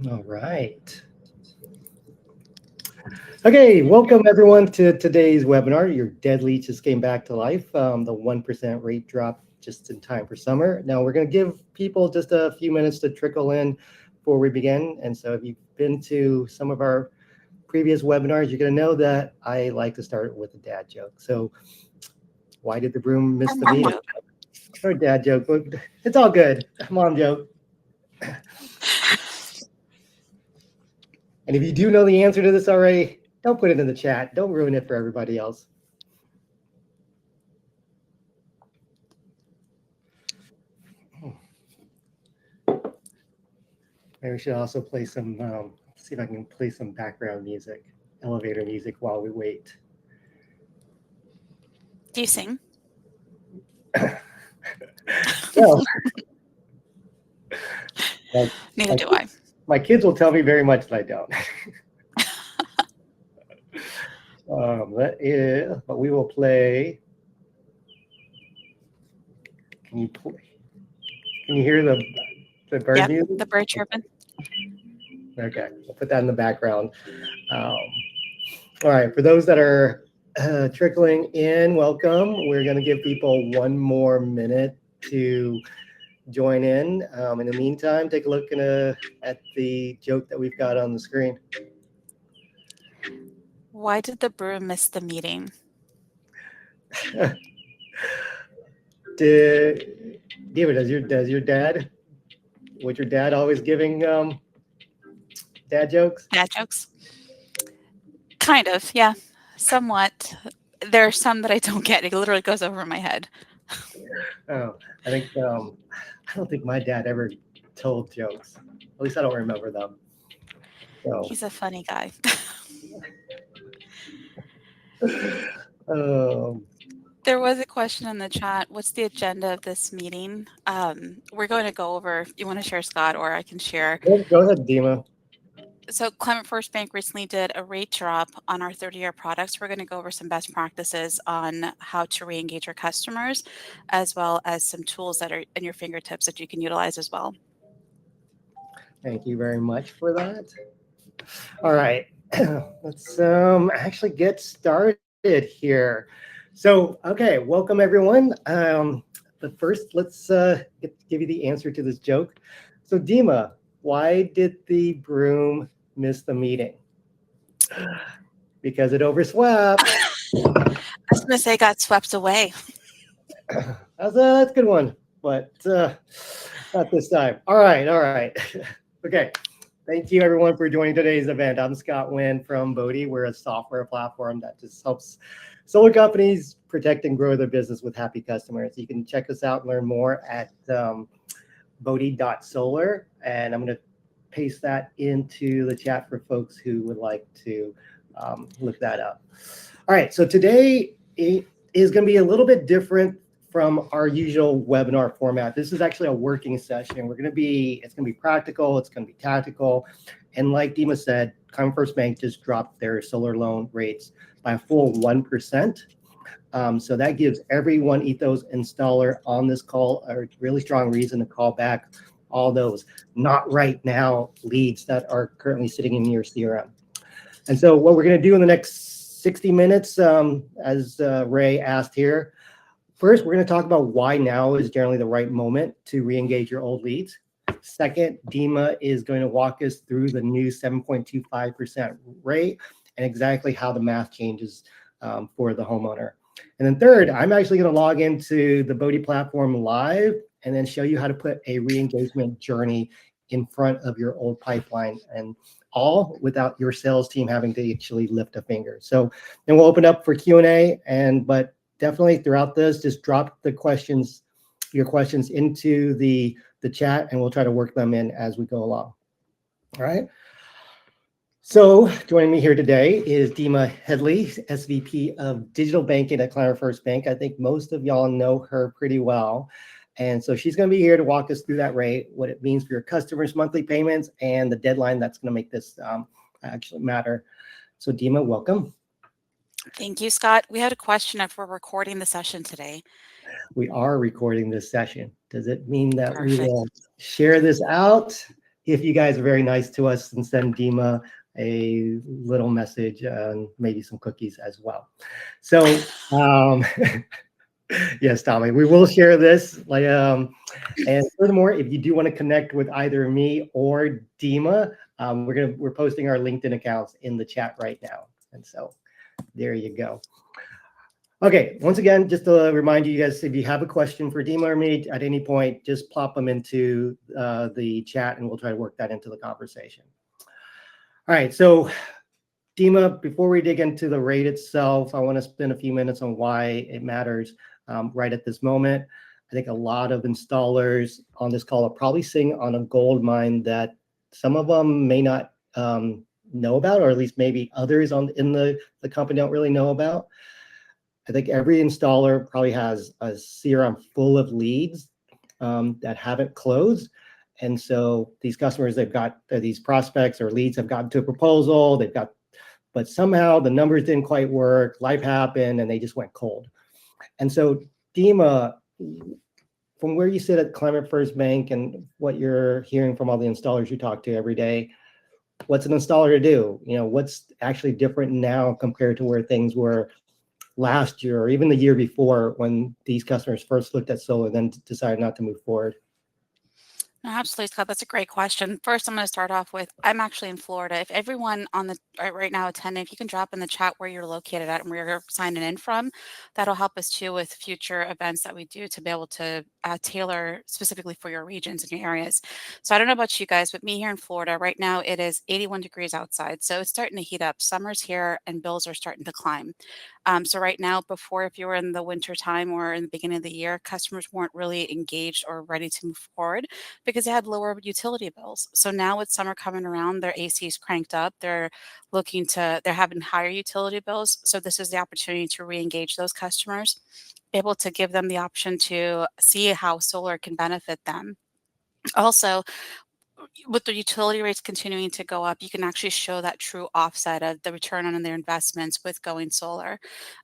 All right. Okay, welcome everyone to today's webinar. Your dead lead just came back to life. The 1% rate drop just in time for summer. Now we're going to give people just a few minutes to trickle in before we begin. And so if you've been to some of our previous webinars, you're going to know that I like to start with a dad joke. So why did the broom miss the meeting? Or dad joke, but it's all good. Mom joke. And if you do know the answer to this already, don't put it in the chat. Don't ruin it for everybody else. Maybe we should also play some, see if I can play some background music, elevator music while we wait. Do you sing? Well, Neither do I. My kids will tell me very much that I don't. But we will play. Can you hear the bird music? The bird chirping. Okay, I'll put that in the background. All right, for those that are trickling in, welcome. We're going to give people one more minute to join in. In the meantime, take a look at the joke that we've got on the screen. Why did the broom miss the meeting? David, does your dad? Was your dad always giving dad jokes? Dad jokes? Kind of, yeah, somewhat. There are some that I don't get. It literally goes over my head. Oh, I think I don't think my dad ever told jokes. At least I don't remember them. So. He's a funny guy. There was a question in the chat. What's the agenda of this meeting? We're going to go over, you want to share, Scott, or I can share. Go ahead, Dema. So Climate First Bank recently did a rate drop on our 30-year products. We're going to go over some best practices on how to re-engage your customers, as well as some tools that are in your fingertips that you can utilize as well. Thank you very much for that. All right, let's actually get started here. So, okay, welcome everyone. But first, let's give you the answer to this joke. So, Dema, why did the broom miss the meeting? Because it overswept. I was going to say got swept away. That's a good one, but not this time. All right. Okay. Thank you, everyone, for joining today's event. I'm Scott Nguyen from Bodhi. We're a software platform that just helps solar companies protect and grow their business with happy customers. You can check us out and learn more at bodhi.solar. And I'm going to paste that into the chat for folks who would like to look that up. All right. So today it is going to be a little bit different from our usual webinar format. This is actually a working session. It's going to be practical, it's going to be tactical. And like Dema said, Climate First Bank just dropped their solar loan rates by a full 1%. So that gives every OneEthos installer on this call a really strong reason to call back all those not right now leads that are currently sitting in your CRM. And so what we're going to do in the next 60 minutes, as Ray asked here, first, we're going to talk about why now is generally the right moment to re-engage your old leads. Second, Dema is going to walk us through the new 7.25% rate and exactly how the math changes for the homeowner. And then third, I'm actually going to log into the Bodhi platform live and then show you how to put a re-engagement journey in front of your old pipeline, and all without your sales team having to actually lift a finger. So then we'll open up for Q&A, but definitely throughout this, just drop your questions into the chat, and we'll try to work them in as we go along. All right. So joining me here today is Dema Headley, SVP of Digital Banking at Climate First Bank. I think most of y'all know her pretty well. And so she's going to be here to walk us through that rate, what it means for your customers' monthly payments, and the deadline that's going to make this actually matter. So Dema, welcome. Thank you, Scott. We had a question if we're recording the session today. We are recording this session. Does it mean that we will share this out if you guys are very nice to us and send Dema a little message and maybe some cookies as well. So yes, Tommy, we will share this. And furthermore, if you do want to connect with either me or Dema, we're posting our LinkedIn accounts in the chat right now. And so there you go. Okay, once again, just to remind you guys, if you have a question for Dema or me at any point, just plop them into the chat and we'll try to work that into the conversation. All right, so Dema, before we dig into the rate itself, I want to spend a few minutes on why it matters right at this moment. I think a lot of installers on this call are probably sitting on a gold mine that some of them may not know about, or at least maybe others in the company don't really know about. I think every installer probably has a CRM full of leads that haven't closed. And so these customers, they've got these prospects or leads have gotten to a proposal, but somehow the numbers didn't quite work, life happened, and they just went cold. And so Dema, from where you sit at Climate First Bank and what you're hearing from all the installers you talk to every day, what's an installer to do? What's actually different now compared to where things were last year or even the year before when these customers first looked at solar and then decided not to move forward? No, absolutely, Scott. That's a great question. First, I'm going to start off with, I'm actually in Florida. If everyone on the right now attending, if you can drop in the chat where you're located at and where you're signing in from, that'll help us too with future events that we do to be able to tailor specifically for your regions and your areas. So I don't know about you guys, but me here in Florida right now, it is 81 degrees outside. So it's starting to heat up. Summer's here and bills are starting to climb. So right now, before, if you were in the winter time or in the beginning of the year, customers weren't really engaged or ready to move forward because they had lower utility bills. So now with summer coming around, their AC is cranked up. They're having higher utility bills. So this is the opportunity to re-engage those customers, able to give them the option to see how solar can benefit them. Also, with the utility rates continuing to go up, you can actually show that true offset of the return on their investments with going solar.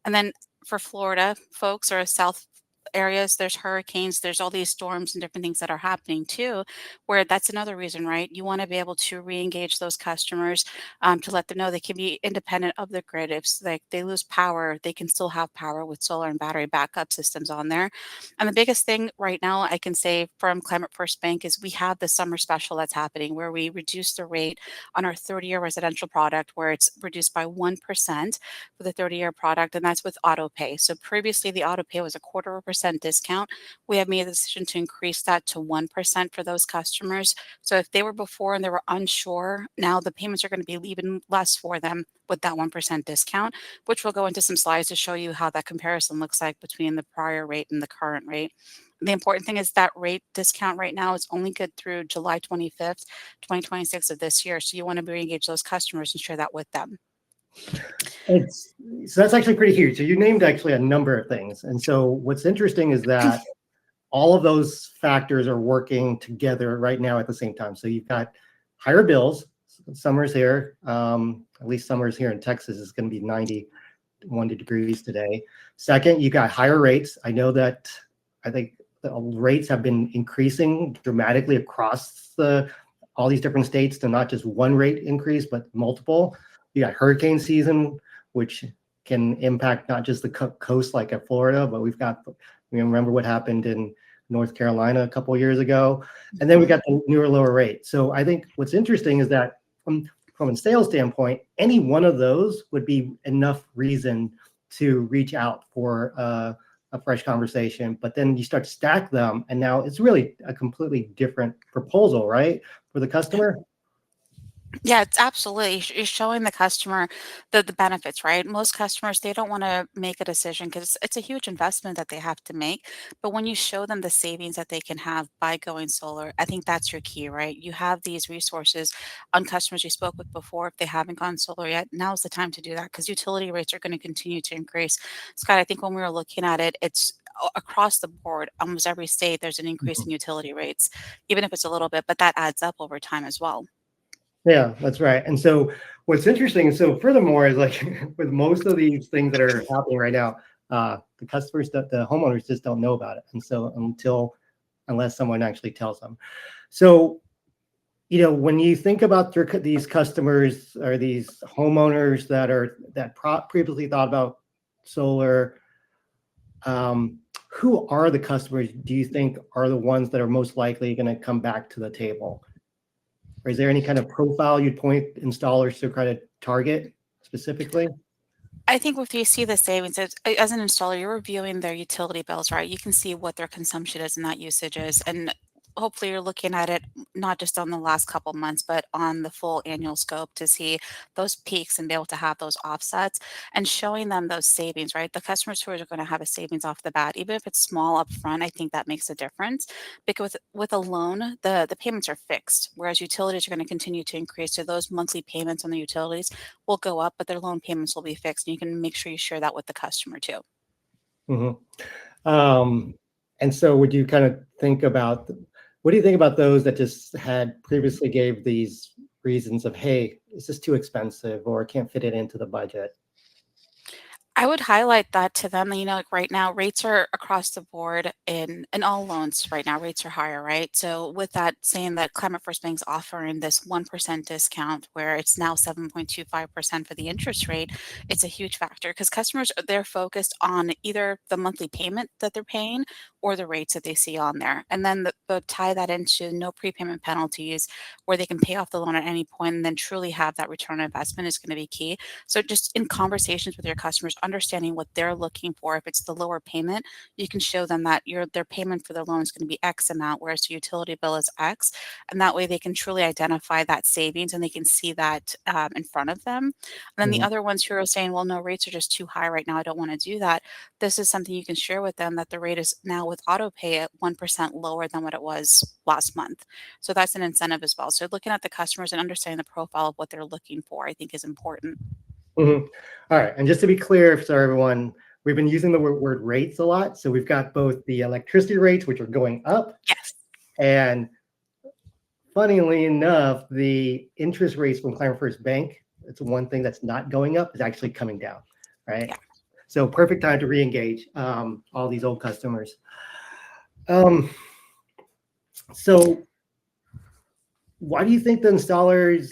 And then for Florida folks or South areas, there's hurricanes, there's all these storms and different things that are happening too, where that's another reason, right? You want to be able to re-engage those customers to let them know they can be independent of the grid. If they lose power, they can still have power with solar and battery backup systems on there. And the biggest thing right now I can say from Climate First Bank is we have the summer special that's happening where we reduce the rate on our 30-year residential product where it's reduced by 1% for the 30-year product, and that's with autopay. So previously the autopay was a 0.25% discount. We have made the decision to increase that to 1% for those customers. So if they were before and they were unsure, now the payments are going to be even less for them with that 1% discount, which we'll go into some slides to show you how that comparison looks like between the prior rate and the current rate. The important thing is that rate discount right now is only good through July 25th, 2026 of this year. So you want to re-engage those customers and share that with them. So that's actually pretty huge. So you named actually a number of things. And so what's interesting is that all of those factors are working together right now at the same time. So you've got higher bills. Summer's here. At least summer's here in Texas. It's going to be 91 degrees today. Second, you got higher rates. I think the rates have been increasing dramatically across all these different states to not just one rate increase, but multiple. You got hurricane season, which can impact not just the coast like at Florida, but we remember what happened in North Carolina a couple of years ago. And then we got the newer lower rate. So I think what's interesting is that from a sales standpoint, any one of those would be enough reason to reach out for a fresh conversation. But then you start to stack them, and now it's really a completely different proposal, right, for the customer. Yeah, it's absolutely. You're showing the customer the benefits, right? Most customers, they don't want to make a decision because it's a huge investment that they have to make. But when you show them the savings that they can have by going solar, I think that's your key, right? You have these resources on customers you spoke with before. If they haven't gone solar yet, now's the time to do that because utility rates are going to continue to increase. Scott, I think when we were looking at it, it's across the board, almost every state, there's an increase in utility rates, even if it's a little bit, but that adds up over time as well. Yeah, that's right. And so what's interesting, so furthermore, is like with most of these things that are happening right now, the customers, the homeowners just don't know about it. And so unless someone actually tells them. So when you think about these customers or these homeowners that previously thought about solar, who are the customers do you think are the ones that are most likely going to come back to the table? Or is there any kind of profile you'd point installers to kind of target specifically? I think if you see the savings, as an installer, you're reviewing their utility bills, right? You can see what their consumption is and that usage is. And hopefully you're looking at it not just on the last couple months, but on the full annual scope to see those peaks and be able to have those offsets and showing them those savings, right? The customers who are going to have a savings off the bat, even if it's small up front, I think that makes a difference. Because with a loan, the payments are fixed, whereas utilities are going to continue to increase. So those monthly payments on the utilities will go up, but their loan payments will be fixed. And you can make sure you share that with the customer too. Mm-hmm. And so would you kind of think about, what do you think about those that just had previously gave these reasons of, hey, is this too expensive or can't fit it into the budget? I would highlight that to them. Like right now, rates are across the board in all loans right now. Rates are higher, right? So with that saying that Climate First Bank's offering this 1% discount where it's now 7.25% for the interest rate, it's a huge factor because customers they're focused on either the monthly payment that they're paying or the rates that they see on there. And then the tie that into no prepayment penalties where they can pay off the loan at any point and then truly have that return on investment is going to be key. So just in conversations with your customers, understanding what they're looking for. If it's the lower payment, you can show them that their payment for the loan is going to be X amount, whereas the utility bill is X, and that way they can truly identify that savings and they can see that in front of them. And then the Mhm. other ones who are saying, "Well, no, rates are just too high right now. I don't want to do that." This is something you can share with them that the rate is now with autopay at 1% lower than what it was last month. So that's an incentive as well. So looking at the customers and understanding the profile of what they're looking for, I think is important. Mhm. All right. And just to be clear, so everyone, we've been using the word rates a lot. So we've got both the electricity rates, which are going up, Yes. and funnily enough, the interest rates from Climate First Bank, it's one thing that's not going up, is actually coming down, right? Yeah. So perfect time to re-engage all these old customers. Um, so why do you think the installers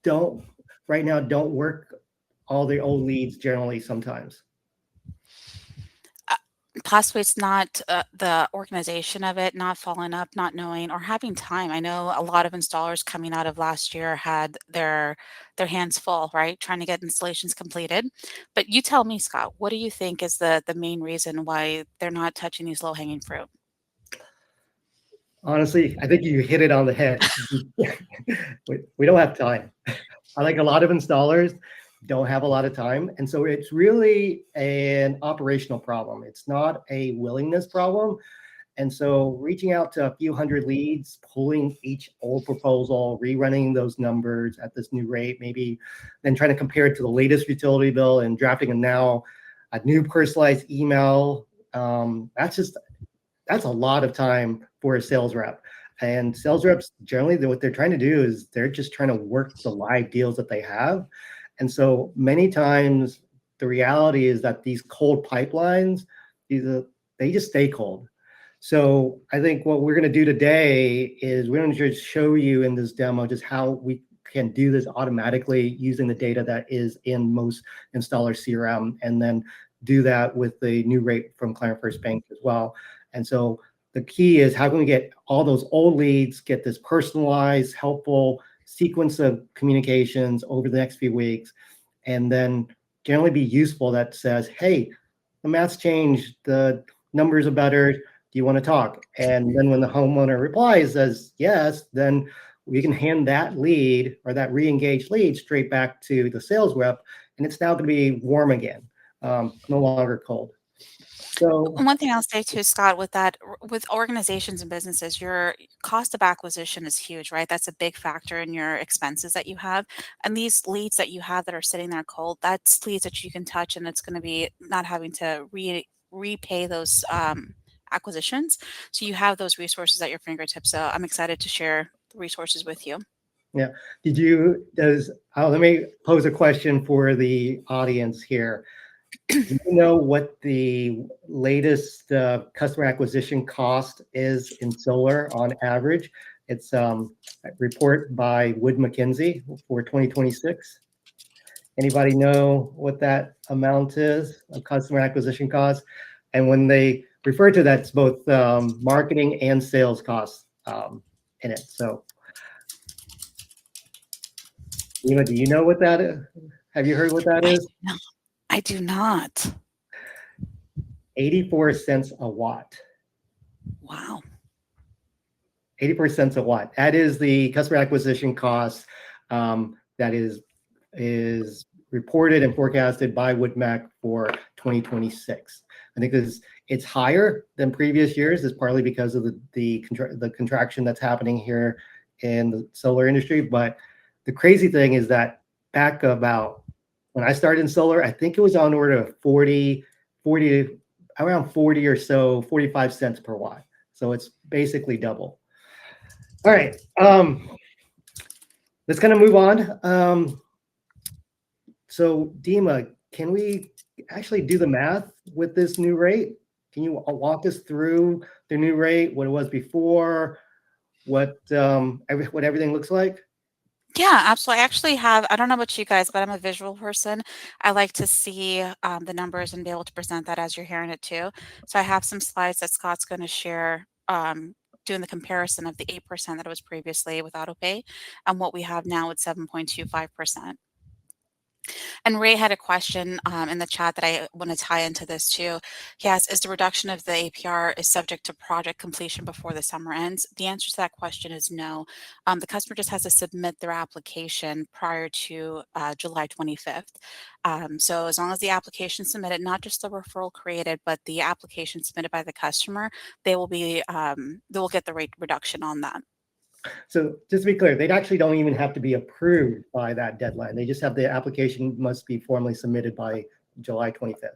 don't right now don't work all the old leads generally sometimes? Possibly it's not the organization of it, not following up, not knowing, or having time. I know a lot of installers coming out of last year had their hands full, right, trying to get installations completed. But you tell me, Scott, what do you think is the main reason why they're not touching these low hanging fruit? Honestly, I think you hit it on the head. We don't have time. I like a lot of installers don't have a lot of time. And so it's really an operational problem. It's not a willingness problem. And so reaching out to a few hundred leads, pulling each old proposal, rerunning those numbers at this new rate, maybe then trying to compare it to the latest utility bill and drafting a new personalized email. That's a lot of time for a sales rep. And sales reps generally, what they're trying to do is they're just trying to work the live deals that they have. And so many times the reality is that these cold pipelines, they just stay cold. So I think what we're going to do today is we're going to just show you in this demo just how we can do this automatically using the data that is in most installer CRM, and then do that with the new rate from Climate First Bank as well. And so the key is how can we get all those old leads, get this personalized, helpful sequence of communications over the next few weeks, and then generally be useful that says, hey, the math's changed, the numbers are better, do you want to talk? And then when the homeowner replies, says yes, then we can hand that lead or that re-engaged lead straight back to the sales rep, and it's now going to be warm again, no longer cold. So And one thing I'll say too, Scott, with that, with organizations and businesses, your cost of acquisition is huge, right? That's a big factor in your expenses that you have. And these leads that you have that are sitting there cold, that's leads that you can touch, and it's going to be not having to repay those acquisitions. So you have those resources at your fingertips. So I'm excited to share the resources with you. yeah, let me pose a question for the audience here. Do you know what the latest customer acquisition cost is in solar on average? It's a report by Wood Mackenzie for 2026. Anybody know what that amount is of customer acquisition costs? And when they refer to that, it's both marketing and sales costs in it. So, Eva, do you know what that is? Have you heard what that is? I do not. 84 cents a watt. Wow. 84 cents a watt. That is the customer acquisition cost that is reported and forecasted by WoodMac for 2026. I think it's higher than previous years. It's partly because of the contraction that's happening here in the solar industry. But the crazy thing is that back about when I started in solar, I think it was on order of 40 around 40 or so, 45 cents per watt. So it's basically double. All right, let's kind of move on. So Dema, can we actually do the math with this new rate? Can you walk us through the new rate, what it was before, what everything looks like? Yeah, absolutely. I actually have, I don't know about you guys, but I'm a visual person. I like to see the numbers and be able to present that as you're hearing it too. So I have some slides that Scott's going to share doing the comparison of the 8% that it was previously with autopay and what we have now with 7.25%. And Ray had a question in the chat that I want to tie into this too. He asked, is the reduction of the APR is subject to project completion before the summer ends? The answer to that question is no. The customer just has to submit their application prior to July 25th. So as long as the application submitted, not just the referral created, but the application submitted by the customer, they will get the rate reduction on that. So just to be clear, they actually don't even have to be approved by that deadline. They just have the application must be formally submitted by July 25th.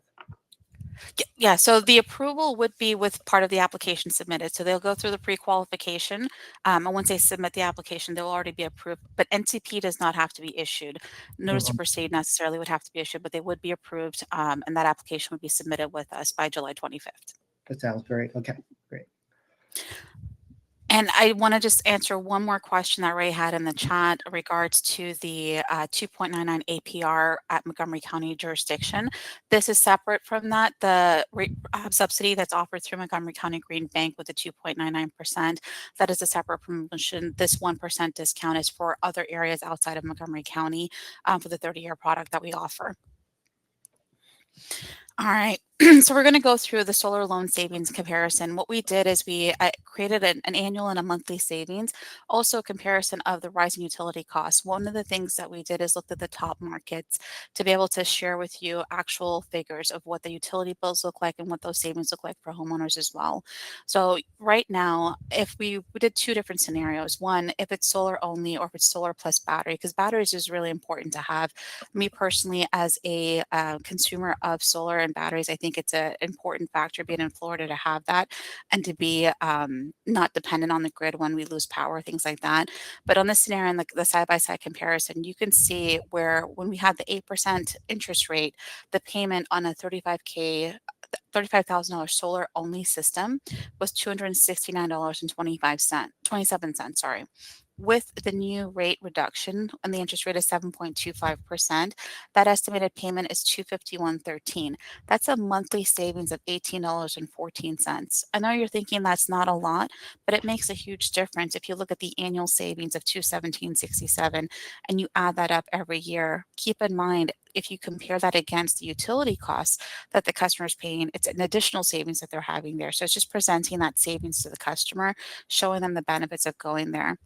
Yeah, so the approval would be with part of the application submitted. So they'll go through the pre-qualification, and once they submit the application, they'll already be approved. But NCP does not have to be issued. Notice to proceed necessarily would have to be issued, but they would be approved, and that application would be submitted with us by July 25th. That sounds great. Okay, great. And I want to just answer one more question that Ray had in the chat in regards to the 2.99 APR at Montgomery County jurisdiction. This is separate from that. The subsidy that's offered through Montgomery County Green Bank with the 2.99%, that is a separate promotion. This 1% discount is for other areas outside of Montgomery County for the 30-year product that we offer. All right, so we're going to go through the solar loan savings comparison. What we did is we created an annual and a monthly savings, also a comparison of the rising utility costs. One of the things that we did is looked at the top markets to be able to share with you actual figures of what the utility bills look like and what those savings look like for homeowners as well. So right now, if we did two different scenarios. One, if it's solar only or if it's solar plus battery, because batteries is really important to have. Me personally, as a consumer of solar and batteries, I think it's an important factor being in Florida to have that and to be not dependent on the grid when we lose power, things like that. But on this scenario, in the side-by-side comparison, you can see where when we had the 8% interest rate, the payment on a $35,000 solar only system was $269.27, sorry. With the new rate reduction and the interest rate is 7.25%, that estimated payment is $251.13. That's a monthly savings of $18.14. I know you're thinking that's not a lot, but it makes a huge difference if you look at the annual savings of $217.67 and you add that up every year. Keep in mind, if you compare that against the utility costs that the customer is paying, it's an additional savings that they're having there. So it's just presenting that savings to the customer, showing them the benefits of going there.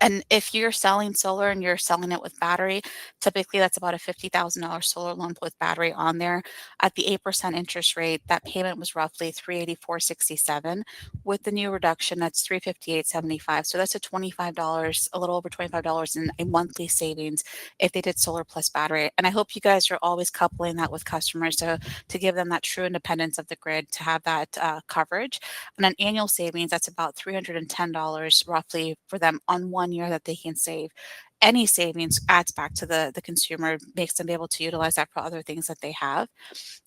And if you're selling solar and you're selling it with battery, typically that's about a $50,000 solar loan with battery on there. At the 8% interest rate, that payment was roughly $384.67. With the new reduction, that's $358.75. So that's a $25, a little over $25 in a monthly savings if they did solar plus battery. And I hope you guys are always coupling that with customers to give them that true independence of the grid to have that coverage. And an annual savings, that's about $310 roughly for them on 1 year that they can save. Any savings adds back to the consumer, makes them be able to utilize that for other things that they have.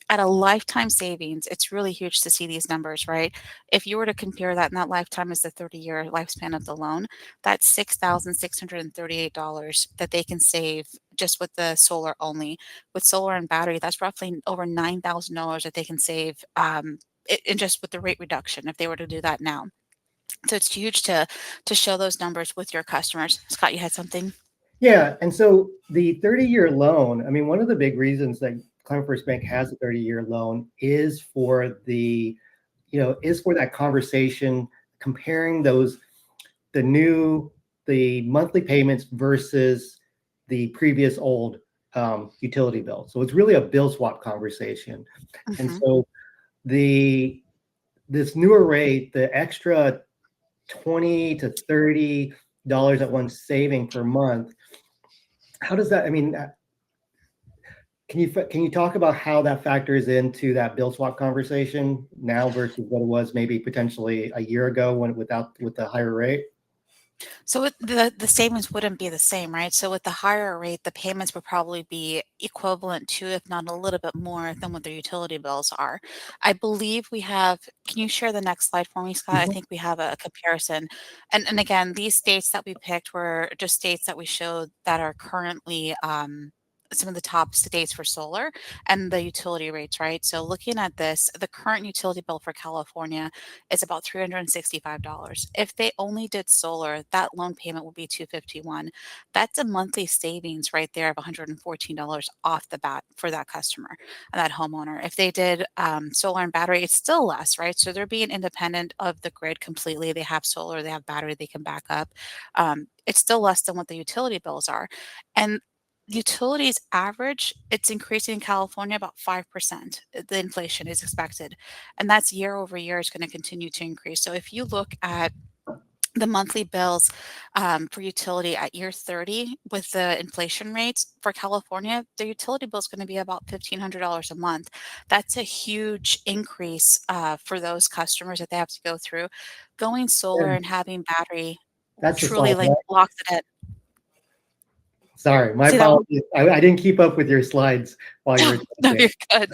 At a lifetime savings, it's really huge to see these numbers, right? If you were to compare that, and that lifetime is the 30-year lifespan of the loan, that's $6,638 that they can save just with the solar only. With solar and battery, that's roughly over $9,000 that they can save in just with the rate reduction if they were to do that now. So it's huge to show those numbers with your customers. Scott, you had something? Yeah, and so the 30-year loan, I mean, one of the big reasons that Climate First Bank has a 30-year loan is for the, is for that conversation, comparing the monthly payments versus the previous old utility bill. So it's really a bill swap conversation. And so this newer rate, the extra $20 to $30 that one's saving per month, how does that, I mean, can you talk about how that factors into that bill swap conversation now versus what it was maybe potentially a year ago with the higher rate? So the savings wouldn't be the same, right? So with the higher rate, the payments would probably be equivalent to, if not a little bit more than what their utility bills are. I believe we have, can you share the next slide for me, Scott? I think we have a comparison. And again, these states that we picked were just states that we showed that are currently some of the top states for solar and the utility rates, right? So looking at this, the current utility bill for California is about $365. If they only did solar, that loan payment would be $251. That's a monthly savings right there of $114 off the bat for that customer, that homeowner. If they did solar and battery, it's still less, right? So they're being independent of the grid completely. They have solar, they have battery, they can back up. It's still less than what the utility bills are. And utilities average, it's increasing in California about 5%. The inflation is expected. And that's year over year is going to continue to increase. So if you look at the monthly bills for utility at year 30 with the inflation rates for California, the utility bill is going to be about $1,500 a month. That's a huge increase for those customers that they have to go through. Going solar and having battery That's the truly slide, like right? locks it in. Sorry, my See that one? apologies. I didn't keep up with your slides while you were No, talking. you're good.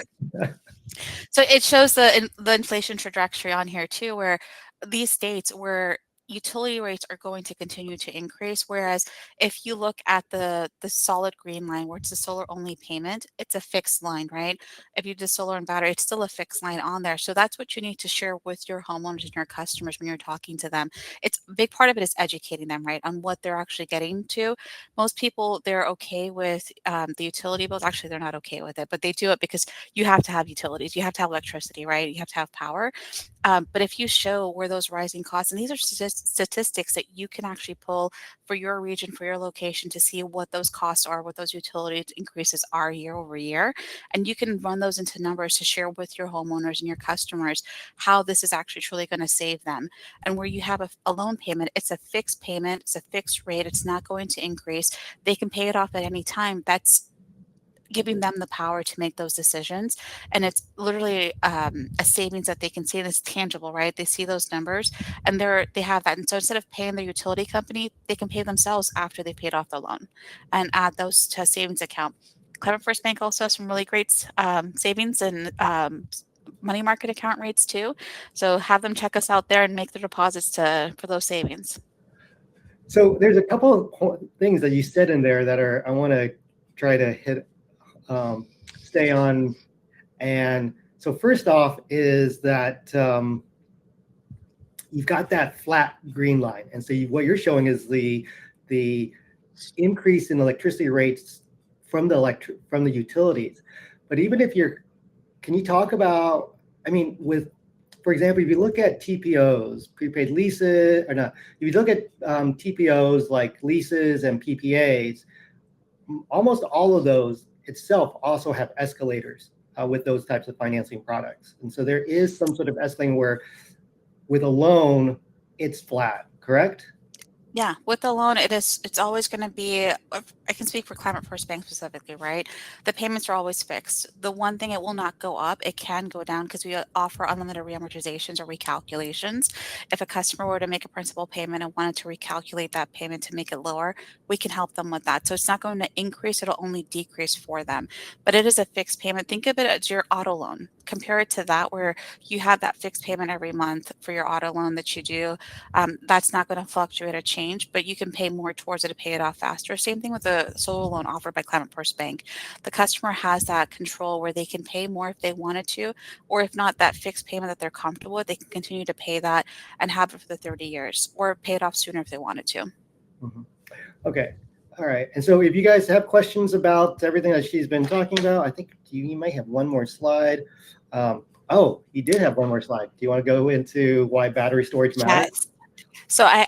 So it shows the inflation trajectory on here too, where these states where utility rates are going to continue to increase. Whereas if you look at the solid green line, where it's a solar only payment, it's a fixed line, right? If you do solar and battery, it's still a fixed line on there. So that's what you need to share with your homeowners and your customers when you're talking to them. It's a big part of it is educating them, right, on what they're actually getting to. Most people, they're okay with the utility bills. Actually, they're not okay with it, but they do it because you have to have utilities, you have to have electricity, right? You have to have power. But if you show where those rising costs, and these are statistics that you can actually pull for your region, for your location to see what those costs are, what those utility increases are year over year. And you can run those into numbers to share with your homeowners and your customers how this is actually truly going to save them. And where you have a loan payment, it's a fixed payment, it's a fixed rate, it's not going to increase. They can pay it off at any time. That's giving them the power to make those decisions. And it's literally a savings that they can see, that's tangible, right? They see those numbers and they have that. And so instead of paying their utility company, they can pay themselves after they paid off the loan and add those to a savings account. Climate First Bank also has some really great savings and money market account rates too. So have them check us out there and make their deposits for those savings. So there's a couple of things that you said in there that I want to try to stay on. And so first off is that you've got that flat green line. And so what you're showing is the increase in electricity rates from the utilities. But even if can you talk about, I mean, for example, if you look at TPOs, prepaid leases, or not, if you look at TPOs like leases and PPAs, almost all of those itself also have escalators with those types of financing products. And so there is some sort of escalating where with a loan, it's flat, correct? Yeah, with the loan, it's always going to be, I can speak for Climate First Bank specifically, right? The payments are always fixed. The one thing, it will not go up. It can go down because we offer unlimited reamortizations or recalculations. If a customer were to make a principal payment and wanted to recalculate that payment to make it lower, we can help them with that. So it's not going to increase, it'll only decrease for them. But it is a fixed payment. Think of it as your auto loan. Compare it to that, where you have that fixed payment every month for your auto loan that you do. That's not going to fluctuate or change, but you can pay more towards it to pay it off faster. Same thing with the solar loan offered by Climate First Bank. The customer has that control where they can pay more if they wanted to, or if not, that fixed payment that they're comfortable with, they can continue to pay that and have it for the 30 years, or pay it off sooner if they wanted to. Mhm. Okay. All right. And so if you guys have questions about everything that she's been talking about, I think you might have one more slide. Oh, you did have one more slide. Do you want to go into why battery storage matters? Yes. So I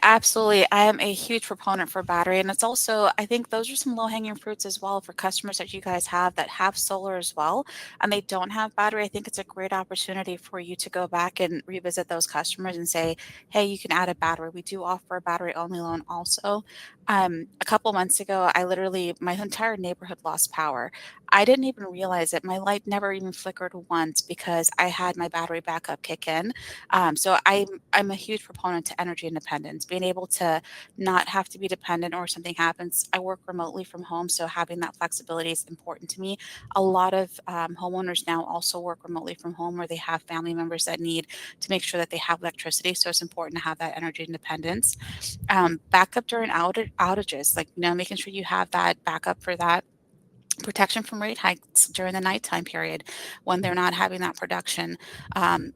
am a huge proponent for battery. And it's also, I think those are some low hanging fruits as well for customers that you guys have that have solar as well, and they don't have battery. I think it's a great opportunity for you to go back and revisit those customers and say, hey, you can add a battery. We do offer a battery only loan also. A couple months ago, my entire neighborhood lost power. I didn't even realize it. My light never even flickered once because I had my battery backup kick in. I'm a huge proponent to energy independence, being able to not have to be dependent or something happens. I work remotely from home, so having that flexibility is important to me. A lot of homeowners now also work remotely from home, where they have family members that need to make sure that they have electricity. So it's important to have that energy independence. Backup during outages, like, making sure you have that backup for that. Protection from rate hikes during the nighttime period when they're not having that production.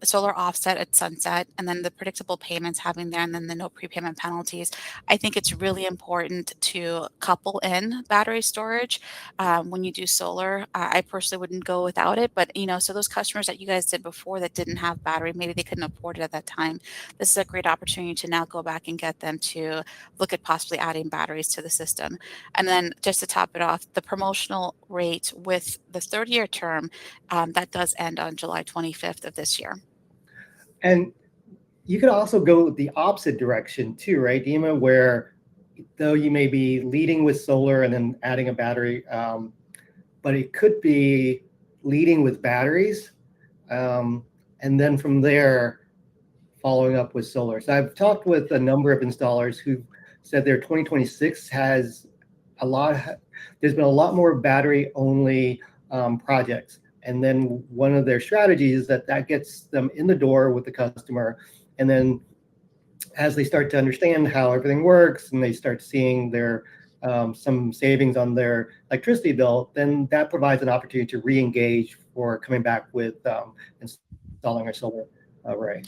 Solar offset at sunset, and then the predictable payments having there, and then the no prepayment penalties. I think it's really important to couple in battery storage when you do solar. I personally wouldn't go without it, but so those customers that you guys did before that didn't have battery, maybe they couldn't afford it at that time. This is a great opportunity to now go back and get them to look at possibly adding batteries to the system. And then just to top it off, the promotional rate with the 30-year term, that does end on July 25th of this year. And you could also go the opposite direction too, right, Dema, where though you may be leading with solar and then adding a battery, but it could be leading with batteries, and then from there following up with solar. So I've talked with a number of installers who said their 2026 has there's been a lot more battery only projects. And then one of their strategies is that gets them in the door with the customer. And then as they start to understand how everything works and they start seeing their some savings on their electricity bill, then that provides an opportunity to re-engage for coming back with installing a solar array.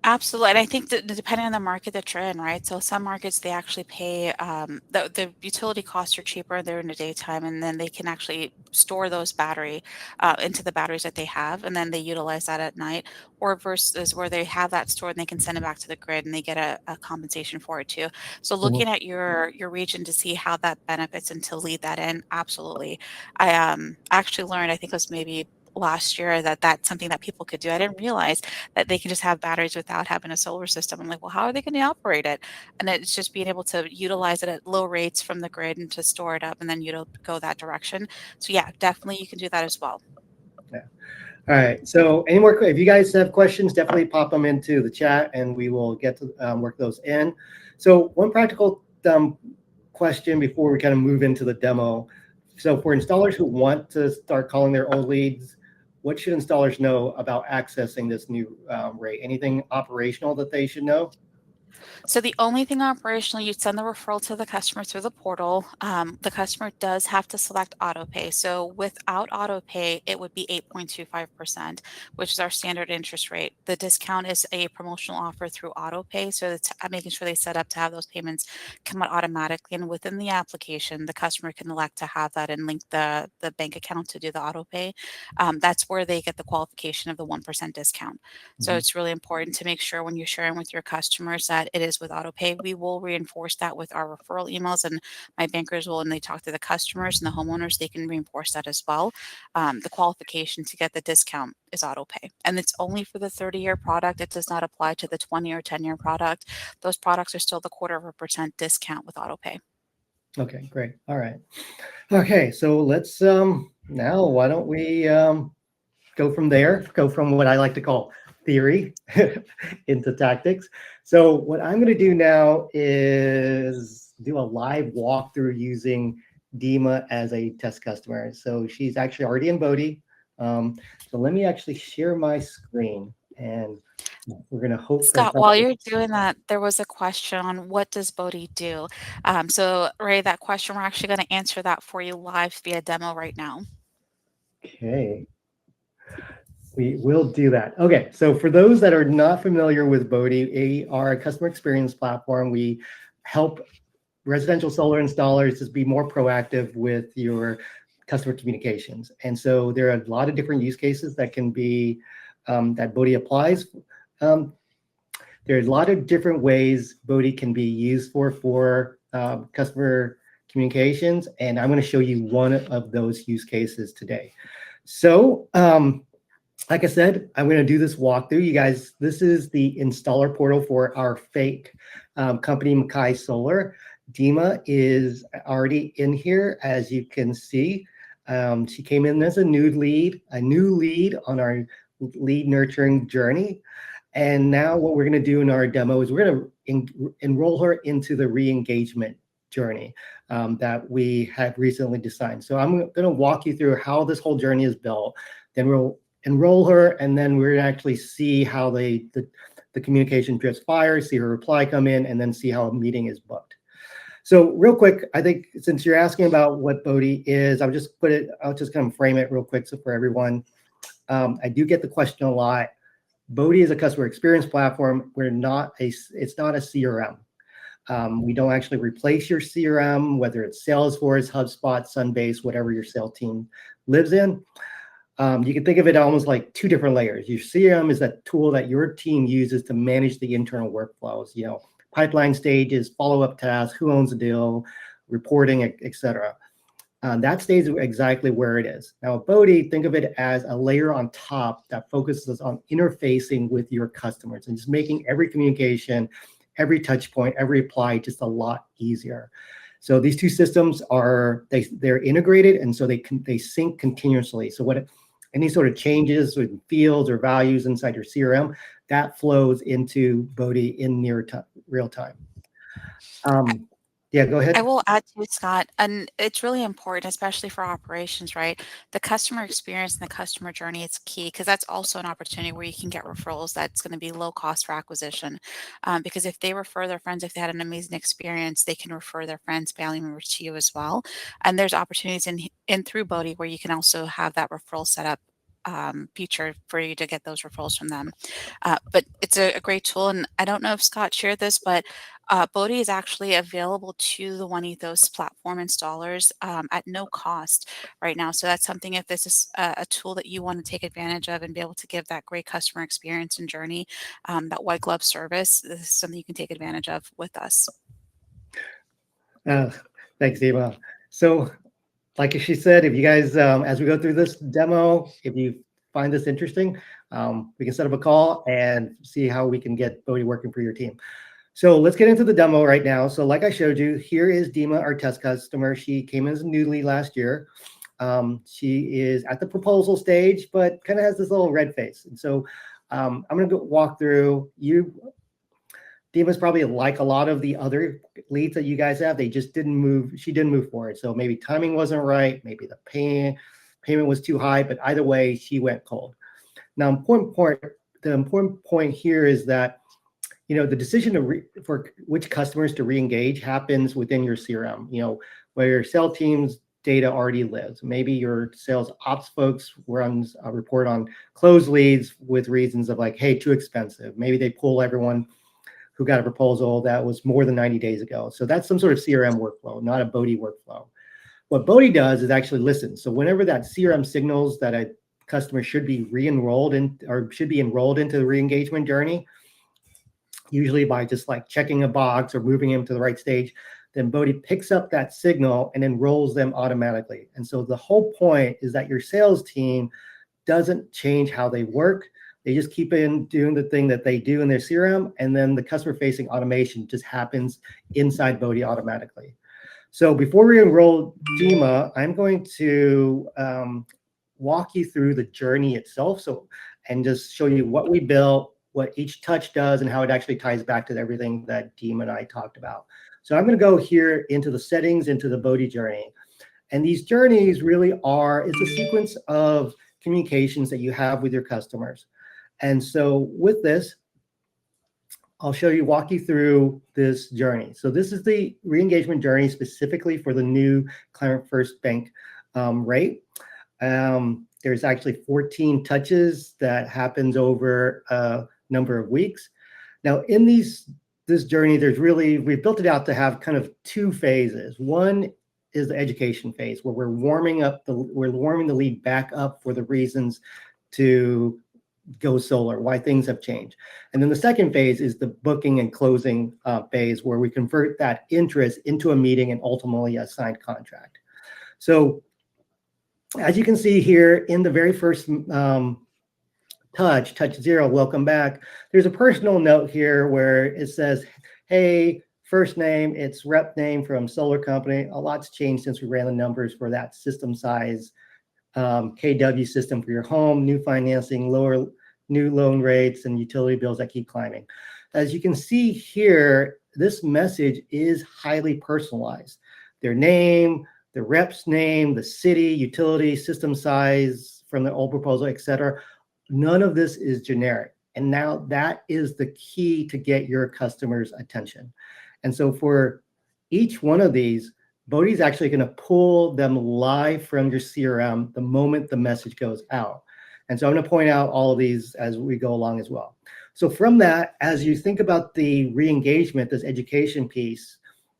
Absolutely. And I think that depending on the market that you're in, right? So some markets, they actually pay, the utility costs are cheaper. They're in the daytime, and then they can actually store those into the batteries that they have, and then they utilize that at night. Or versus where they have that stored and they can send it back to the grid and they get a compensation for it too. So looking at your region to see how that benefits and to lead that in, absolutely. I actually learned, I think it was maybe last year, that that's something that people could do. I didn't realize that they can just have batteries without having a solar system. I'm like, well, how are they going to operate it? And it's just being able to utilize it at low rates from the grid and to store it up, and then go that direction. So yeah, definitely you can do that as well. Yeah. All right. So if you guys have questions, definitely pop them into the chat and we will get to work those in. So one practical question before we kind of move into the demo. So for installers who want to start calling their old leads, what should installers know about accessing this new rate? Anything operational that they should know? So the only thing operational, you send the referral to the customer through the portal. The customer does have to select autopay. So without autopay, it would be 8.25%, which is our standard interest rate. The discount is a promotional offer through autopay. So it's making sure they set up to have those payments come out automatically. And within the application, the customer can elect to have that and link the bank account to do the autopay. That's where they get the qualification of the 1% discount. So it's really important to make sure when you're sharing with your customers that that it is with autopay. We will reinforce that with our referral emails, and my bankers will, when they talk to the customers and the homeowners, they can reinforce that as well. The qualification to get the discount is autopay, and it's only for the 30-year product. It does not apply to the 20 or 10-year product. Those products are still the 0.25% discount with autopay. Okay, great. All right. Okay, so let's now why don't we go from there, go from what I like to call theory into tactics. So what I'm going to do now is do a live walkthrough using Dema as a test customer. So she's actually already in Bodhi. So let me actually share my screen, and we're going to hope. Scott, while you're doing that, there was a question on what does Bodhi do? So Ray, that question, we're actually going to answer that for you live via demo right now. Okay. We will do that. Okay, so for those that are not familiar with Bodhi, we are a customer experience platform. We help residential solar installers just be more proactive with your customer communications. And so there are a lot of different use cases that can be, that Bodhi applies. There's a lot of different ways Bodhi can be used for customer communications, and I'm going to show you one of those use cases today. So, like I said, I'm going to do this walkthrough. You guys, this is the installer portal for our fake company, Mackay Solar. Dema is already in here, as you can see. She came in as a new lead on our lead nurturing journey. And now what we're going to do in our demo is we're going to enroll her into the re-engagement journey that we have recently designed. So I'm going to walk you through how this whole journey is built. Then we'll enroll her, and then we're going to actually see how the communication transpires, see her reply come in, and then see how a meeting is booked. So real quick, I think since you're asking about what Bodhi is, I'll just kind of frame it real quick for everyone. I do get the question a lot. Bodhi is a customer experience platform. It's not a CRM. We don't actually replace your CRM, whether it's Salesforce, HubSpot, Sunbase, whatever your sales team lives in. You can think of it almost like two different layers. Your CRM is that tool that your team uses to manage the internal workflows, pipeline stages, follow-up tasks, who owns the deal, reporting, et cetera. That stays exactly where it is. Now, Bodhi, think of it as a layer on top that focuses on interfacing with your customers and just making every communication, every touch point, every reply just a lot easier. So these two systems they're integrated, and so they sync continuously. So any sort of changes with fields or values inside your CRM, that flows into Bodhi in real time. Yeah, go ahead. I will add to it, Scott, and it's really important, especially for operations, right? The customer experience and the customer journey is key, because that's also an opportunity where you can get referrals that's going to be low cost for acquisition. Because if they refer their friends, if they had an amazing experience, they can refer their friends, family members to you as well. And there's opportunities in through Bodhi where you can also have that referral set up feature for you to get those referrals from them. But it's a great tool, and I don't know if Scott shared this, but Bodhi is actually available to the OneEthos platform installers at no cost right now. So that's something, if this is a tool that you want to take advantage of and be able to give that great customer experience and journey, that white glove service, this is something you can take advantage of with us. Thanks, Dema. So like she said, if you guys, as we go through this demo, if you find this interesting, we can set up a call and see how we can get Bodhi working for your team. So let's get into the demo right now. So like I showed you, here is Dema, our test customer. She came in as a new lead last year. She is at the proposal stage, but kind of has this little red face. And so I'm going to walk through Dema's probably like a lot of the other leads that you guys have. They just didn't move. She didn't move forward. So maybe timing wasn't right. Maybe the payment was too high. But either way, she went cold. Now, the important point here is that the decision for which customers to re-engage happens within your CRM. Where your sales team's data already lives. Maybe your sales ops folks runs a report on closed leads with reasons of like, hey, too expensive. Maybe they pull everyone who got a proposal that was more than 90 days ago. So that's some sort of CRM workflow, not a Bodhi workflow. What Bodhi does is actually listen. So whenever that CRM signals that a customer should be re-enrolled in or should be enrolled into the re-engagement journey, usually by just like checking a box or moving him to the right stage, then Bodhi picks up that signal and enrolls them automatically. And so the whole point is that your sales team doesn't change how they work. They just keep in doing the thing that they do in their CRM, and then the customer-facing automation just happens inside Bodhi automatically. So before we enroll Dema, I'm going to walk you through the journey itself. And just show you what we built, what each touch does, and how it actually ties back to everything that Dema and I talked about. So I'm going to go here into the settings, into the Bodhi journey. And these journeys really it's a sequence of communications that you have with your customers. And so with this, I'll walk you through this journey. So this is the re-engagement journey specifically for the new Climate First Bank rate. There's actually 14 touches that happens over a number of weeks. Now in this journey, we've built it out to have kind of two phases. One is the education phase, where we're warming the lead back up for the reasons to go solar, why things have changed. And then the second phase is the booking and closing phase, where we convert that interest into a meeting and ultimately a signed contract. So as you can see here in the very first touch 0, welcome back, there's a personal note here where it says, hey, first name, it's rep name from solar company. A lot's changed since we ran the numbers for that system size, KW system for your home, new financing, new loan rates, and utility bills that keep climbing. As you can see here, this message is highly personalized. Their name, the rep's name, the city, utility, system size from the old proposal, etc. None of this is generic. And now that is the key to get your customers' attention. And so for each one of these, Bodhi is actually going to pull them live from your CRM the moment the message goes out. And so I'm going to point out all of these as we go along as well. So from that, as you think about the re-engagement, this education piece,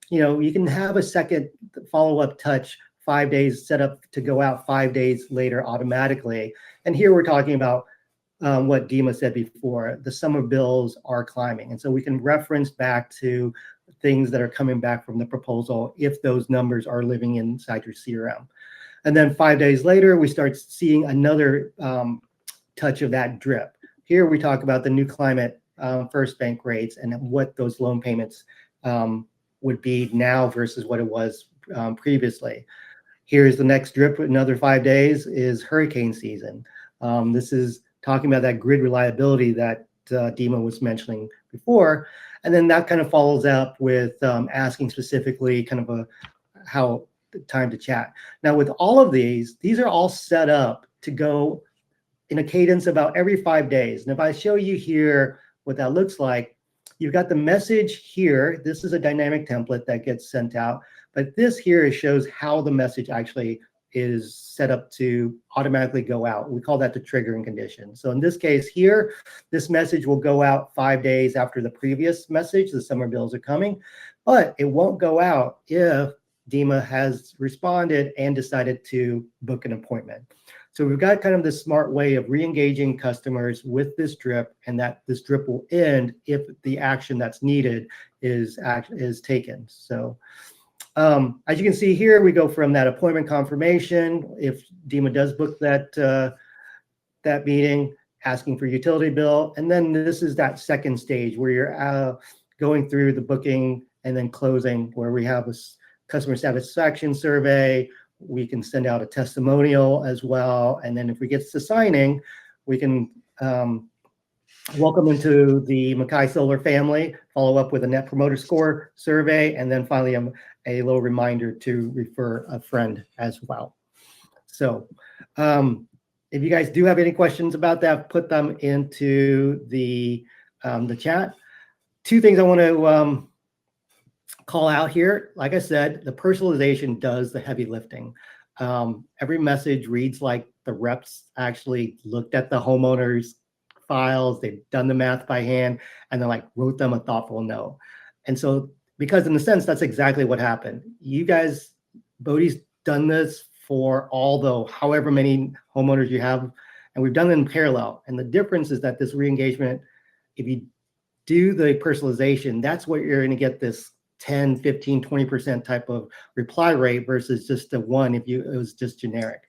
you can have a second follow-up touch 5 days set up to go out 5 days later automatically. And here we're talking about what Dema said before, the summer bills are climbing. And so we can reference back to things that are coming back from the proposal if those numbers are living inside your CRM. And then 5 days later, we start seeing another touch of that drip. Here we talk about the new Climate First Bank rates and what those loan payments would be now versus what it was previously. Here's the next drip, another 5 days is hurricane season. This is talking about that grid reliability that Dema was mentioning before. And then that kind of follows up with asking specifically kind of how time to chat. Now with all of these are all set up to go in a cadence about every 5 days. And if I show you here what that looks like, you've got the message here. This is a dynamic template that gets sent out, but this here shows how the message actually is set up to automatically go out. We call that the triggering condition. So in this case here, this message will go out 5 days after the previous message, the summer bills are coming, but it won't go out if Dema has responded and decided to book an appointment. So we've got kind of this smart way of re-engaging customers with this drip, and that this drip will end if the action that's needed is taken. So as you can see here, we go from that appointment confirmation. If Dema does book that meeting, asking for utility bill, and then this is that second stage where you're going through the booking and then closing, where we have a customer satisfaction survey. We can send out a testimonial as well, and then if we get to signing, we can welcome into the Mackay Solar family, follow up with a net promoter score survey, and then finally a little reminder to refer a friend as well. So if you guys do have any questions about that, put them into the chat. Two things I want to call out here. Like I said, the personalization does the heavy lifting. Every message reads like the reps actually looked at the homeowners files, they've done the math by hand, and then like wrote them a thoughtful note. And so, because in a sense, that's exactly what happened. You guys, Bodhi's done this for however many homeowners you have, and we've done it in parallel. And the difference is that this re-engagement, if you do the personalization, that's what you're going to get this 10, 15, 20% type of reply rate versus just a 1 if it was just generic.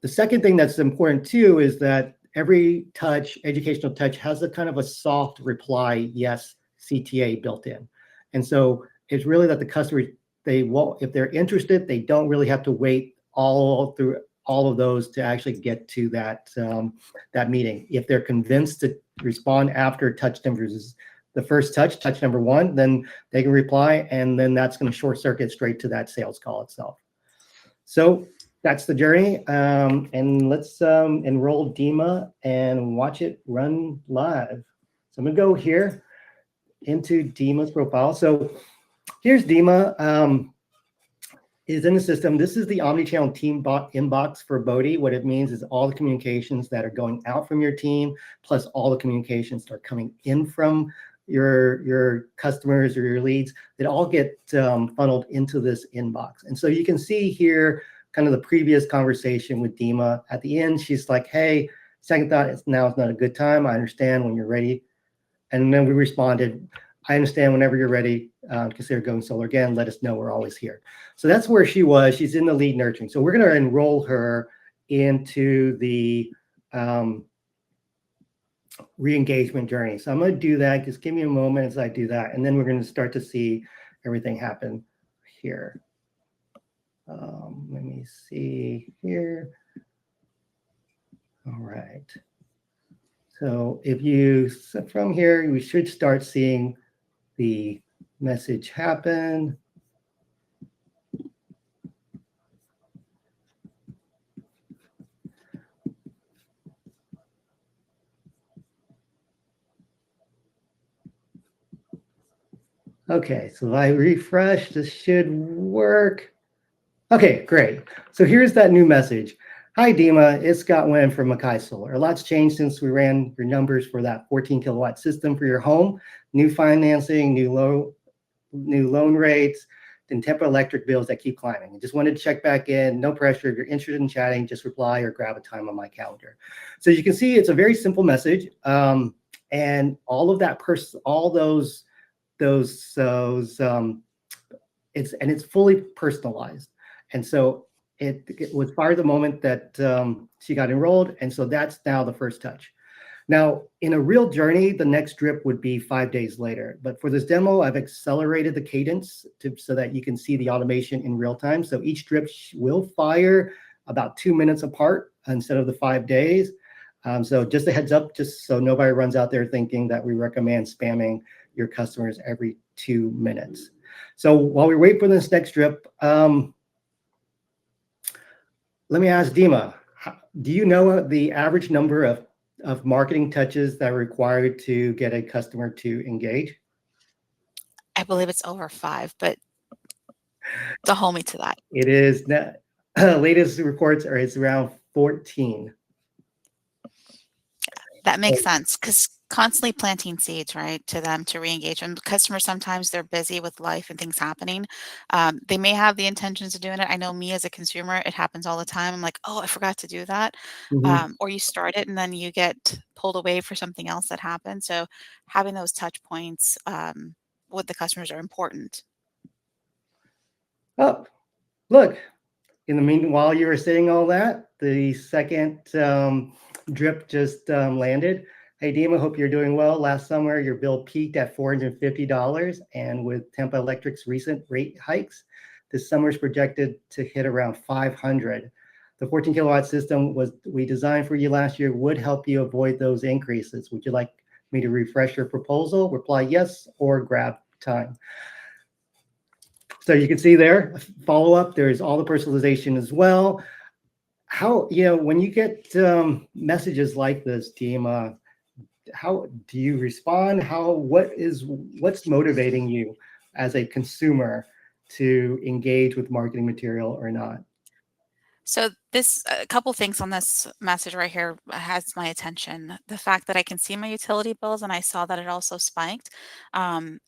The second thing that's important too is that every touch, educational touch, has a kind of a soft reply yes CTA built in. And so it's really that the customer, they won't, if they're interested, they don't really have to wait all through all of those to actually get to that that meeting. If they're convinced to respond after touch number the first touch number 1, then they can reply, and then that's going to short circuit straight to that sales call itself. So that's the journey, and let's enroll Dema and watch it run live. So I'm gonna go here into Dema's profile. So here's Dema. Is in the system. This is the omnichannel team inbox for Bodhi. What it means is all the communications that are going out from your team, plus all the communications that are coming in from your customers or your leads, that all get funneled into this inbox. And so you can see here kind of the previous conversation with Dema. At the end, she's like, hey, second thought, now is not a good time. I understand when you're ready. And then we responded, I understand whenever you're ready, consider going solar again. Let us know, we're always here. So that's where she was. She's in the lead nurturing. So we're going to enroll her into the re-engagement journey. So I'm going to do that. Just give me a moment as I do that. And then we're going to start to see everything happen here. Let me see here. All right. So if you, from here, we should start seeing the message happen. Okay, so if I refresh, this should work. Okay, great. So here's that new message. Hi, Dema, it's Scott Nguyen from Mackay Solar. A lot's changed since we ran your numbers for that 14 kilowatt system for your home. New financing, new loan rates, and Tampa electric bills that keep climbing. I just wanted to check back in. No pressure. If you're interested in chatting, just reply or grab a time on my calendar. So you can see it's a very simple message, and all of that it's fully personalized. And so it was fired the moment that she got enrolled. And so that's now the first touch. Now, in a real journey, the next drip would be 5 days later. But for this demo, I've accelerated the cadence so that you can see the automation in real time. So each drip will fire about 2 minutes apart instead of the 5 days. So just a heads up, just so nobody runs out there thinking that we recommend spamming your customers every 2 minutes. So while we wait for this next drip, let me ask Dema, do you know the average number of marketing touches that are required to get a customer to engage? I believe it's over 5, but don't hold me to that. It is, latest reports are it's around 14. That makes sense, because constantly planting seeds, right, to them to re-engage them. Customers, sometimes they're busy with life and things happening. They may have the intentions of doing it. I know me as a consumer, it happens all the time. I'm like, oh, I forgot to do that. Or you start it and then you get pulled away for something else that happened. So having those touch points with the customers are important. Oh, look, in the meanwhile, you were saying all that, the second drip just landed. Hey, Dema, hope you're doing well. Last summer, your bill peaked at $450, and with Tampa Electric's recent rate hikes, this summer is projected to hit around $500. The 14 kilowatt system we designed for you last year would help you avoid those increases. Would you like me to refresh your proposal? Reply yes or grab time. So you can see there, follow up, there's all the personalization as well. How, when you get messages like this, Dema, how do you respond? What's motivating you as a consumer to engage with marketing material or not? So this, a couple things on this message right here has my attention. The fact that I can see my utility bills and I saw that it also spiked. And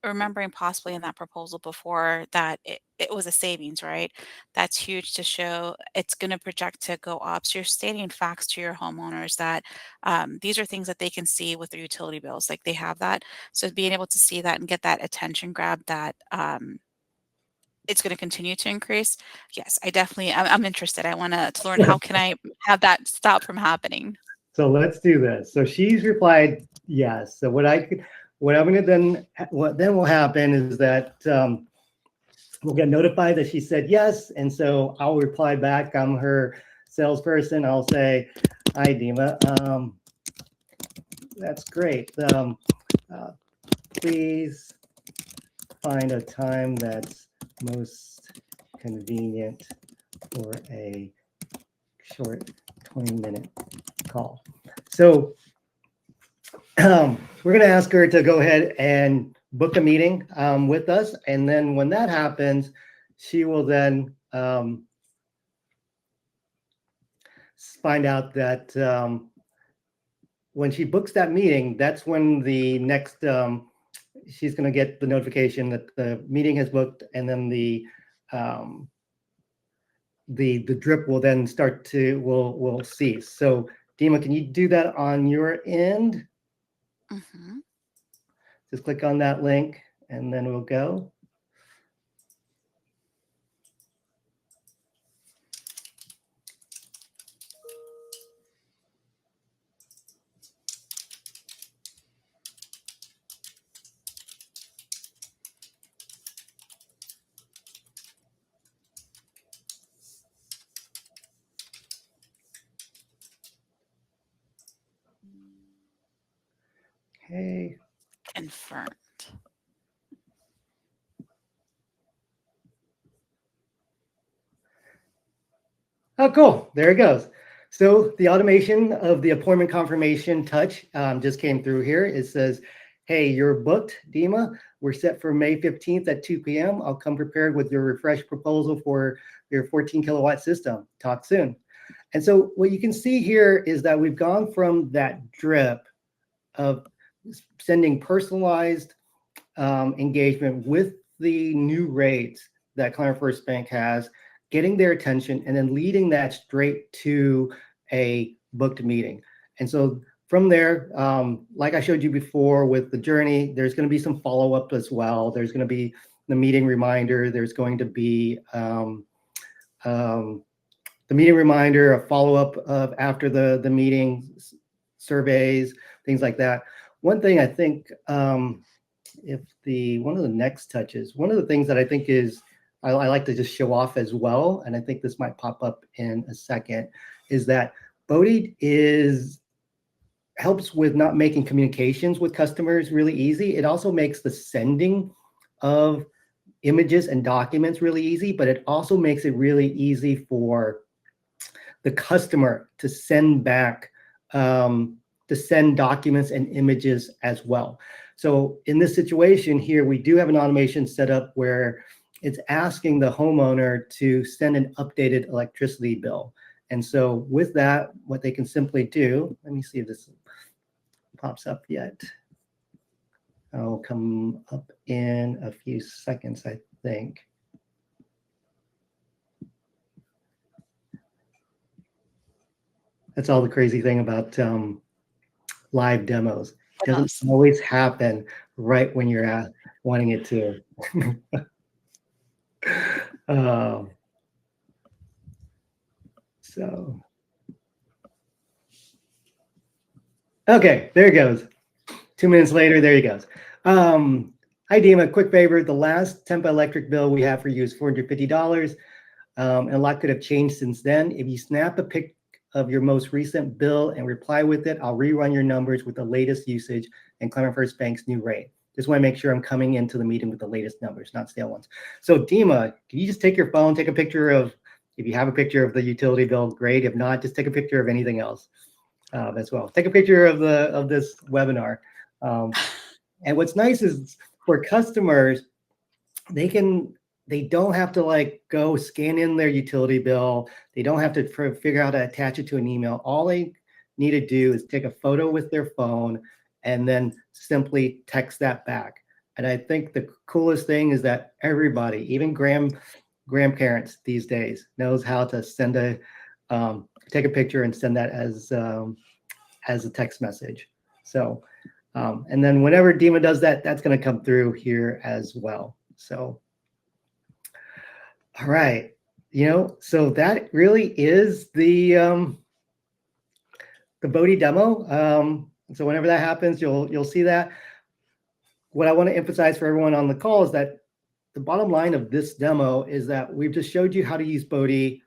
remembering possibly in that proposal before that it was a savings, right? That's huge to show it's going to project to go up. So you're stating facts to your homeowners that these are things that they can see with their utility bills. Like they have that. So being able to see that and get that attention grab that it's going to continue to increase. Yes, I definitely, I'm interested. I want to learn how can I have that stop from happening. So let's do this. So she's replied yes. So what I'm going to then, what then will happen is that we'll get notified that she said yes. And so I'll reply back. I'm her salesperson. I'll say, hi, Dema. That's great. Please find a time that's most convenient for a short 20-minute call. So we're going to ask her to go ahead and book a meeting with us. And then when that happens, she will then find out that when she books that meeting, that's when the next, she's going to get the notification that the meeting has booked, and then the drip will then start to, will cease. So Dema, can you do that on your end? Mm-hmm. Just click on that link and then we'll go. Okay. Confirmed. Oh, cool. There it goes. So the automation of the appointment confirmation touch just came through here. It says, hey, you're booked, Dema. We're set for May 15th at 2 p.m. I'll come prepared with your refreshed proposal for your 14 kilowatt system. Talk soon. And so what you can see here is that we've gone from that drip of sending personalized engagement with the new rates that Client First Bank has, getting their attention, and then leading that straight to a booked meeting. And so from there, like I showed you before with the journey, there's going to be some follow-up as well. There's going to be the meeting reminder. There's going to be the meeting reminder, a follow-up of after the meeting, surveys, things like that. One thing I think, if one of the next touches, one of the things that I think is, I like to just show off as well, and I think this might pop up in a second, is that Bodhi helps with not making communications with customers really easy. It also makes the sending of images and documents really easy, but it also makes it really easy for the customer to send back, to send documents and images as well. So in this situation here, we do have an automation set up where it's asking the homeowner to send an updated electricity bill. And so with that, what they can simply do, let me see if this pops up yet. I'll come up in a few seconds, I think. That's all the crazy thing about live demos. It doesn't always happen right when you're wanting it to. So, okay, there it goes. 2 minutes later, there he goes. Hi, Dema, quick favor. The last Tampa electric bill we have for you is $450. And a lot could have changed since then. If you snap a pic of your most recent bill and reply with it, I'll rerun your numbers with the latest usage and Client First Bank's new rate. Just want to make sure I'm coming into the meeting with the latest numbers, not stale ones. So Dema, can you just take your phone, take a picture of, if you have a picture of the utility bill, great. If not, just take a picture of anything else as well. Take a picture of this webinar. And what's nice is for customers, they can they don't have to like go scan in their utility bill. They don't have to figure out how to attach it to an email. All they need to do is take a photo with their phone and then simply text that back. And I think the coolest thing is that everybody, even grandparents these days, knows how to send take a picture and send that as a text message. So, and then whenever Dema does that, that's going to come through here as well. So, all right, so that really is the Bodhi demo. So whenever that happens, you'll see that. What I want to emphasize for everyone on the call is that the bottom line of this demo is that we've just showed you how to use Bodhi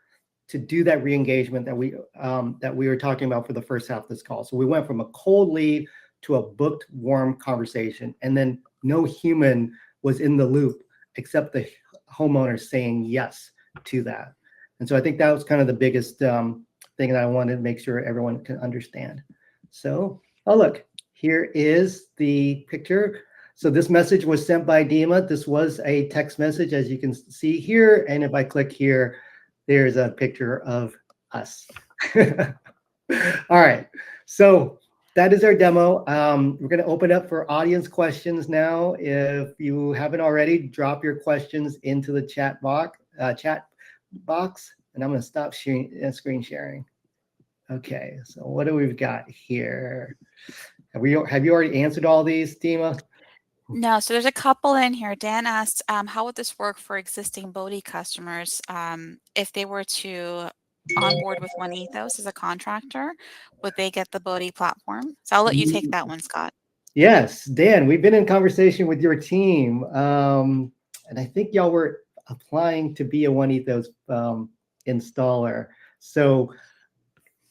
to do that re-engagement that we were talking about for the first half of this call. So we went from a cold lead to a booked warm conversation, and then no human was in the loop except the homeowner saying yes to that. And so I think that was kind of the biggest thing that I wanted to make sure everyone can understand. So, oh look, here is the picture. So this message was sent by Dema. This was a text message, as you can see here. And if I click here, there's a picture of us. All right, so that is our demo. We're going to open up for audience questions now. If you haven't already, drop your questions into the chat box, and I'm going to stop screen sharing. Okay, so what do we've got here? Have you already answered all these, Dema? No, so there's a couple in here. Dan asked, how would this work for existing Bodhi customers if they were to onboard with OneEthos as a contractor? Would they get the Bodhi platform? So I'll let you take that one, Scott. Yes, Dan, we've been in conversation with your team, and I think y'all were applying to be a OneEthos installer. So